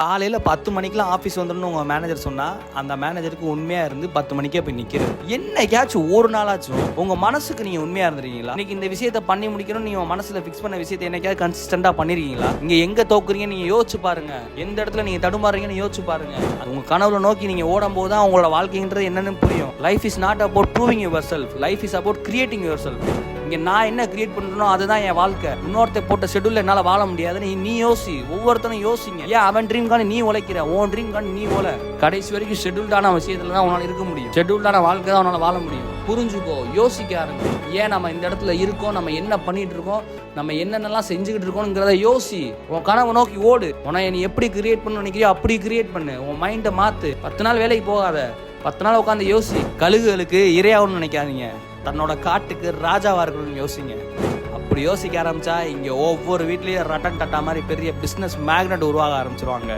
காலையில் 10 மணிக்கெலாம் ஆஃபீஸ் வந்துடணும் உங்கள் மேனேஜர் சொன்னால் அந்த மேனேஜருக்கு உண்மையாக இருந்து 10 மணிக்கே போய் நிற்கிறது. என்னைக்காச்சும் ஒரு நாளாச்சும் உங்கள் மனசுக்கு நீங்கள் உண்மையாக இருந்துருக்கீங்களா? இன்னைக்கு இந்த விஷயத்தை பண்ணி முடிக்கணும் நீங்கள் மனசில் ஃபிக்ஸ் பண்ண விஷயத்தை என்னைக்காவது கன்சிஸ்டண்டாக பண்ணிருக்கீங்களா? இங்கே எங்கே தோக்குறீங்கன்னு நீங்கள் யோசிச்சு பாருங்க. எந்த இடத்துல நீங்கள் தடுமாறுறீங்கன்னு யோசிச்சு பாருங்க. உங்கள் கனவுல நோக்கி நீங்கள் ஓடும் போது தான் உங்களோட வாழ்க்கைன்றது என்னன்னு புரியும். Life is not about proving your self, life is about creating your self. இங்கே நான் என்ன கிரியேட் பண்ணுறனோ அதுதான் என் வாழ்க்கை. இன்னொருத்த போட்ட ஷெட்யூல் என்னால் வாழ முடியாதுன்னு நீ யோசி. ஒவ்வொருத்தனும் யோசிங்க. ஏன் அவன் ட்ரீம் காணி நீ உழைக்கிற, உன் ட்ரீம் காணி நீ ஓல. கடைசி வரைக்கும் ஷெட்யூல்டான விஷயத்துல தான் உன்னால் இருக்க முடியும். ஷெட்யூல்டான வாழ்க்கை தான் உன்னால் வாழ முடியும். புரிஞ்சுக்கோ, யோசிக்க ஆரம்பி. ஏன் நம்ம இந்த இடத்துல இருக்கோம், நம்ம என்ன பண்ணிட்டு இருக்கோம், நம்ம என்னென்னலாம் செஞ்சுக்கிட்டு இருக்கோங்கிறத யோசி. உன் கனவை நோக்கி ஓடு. உன்னை நீ எப்படி கிரியேட் பண்ண நினைக்கிறியோ அப்படி கிரியேட் பண்ணு. உன் மைண்டை மாற்று. 10 நாள் வேலைக்கு போகாத, 10 நாள் உட்காந்து யோசி. கழுகுகளுக்கு இரையாகணும்னு நினைக்காதீங்க, தன்னோட காட்டுக்கு ராஜாவா இருக்கணும்னு யோசிங்க. அப்படி யோசிக்க ஆரம்பிச்சா இங்கே ஒவ்வொரு வீட்லேயும் ரட்டன் டட்டா மாதிரி பெரிய பிஸ்னஸ் மேக்னெட் உருவாக ஆரம்பிச்சிருவாங்க.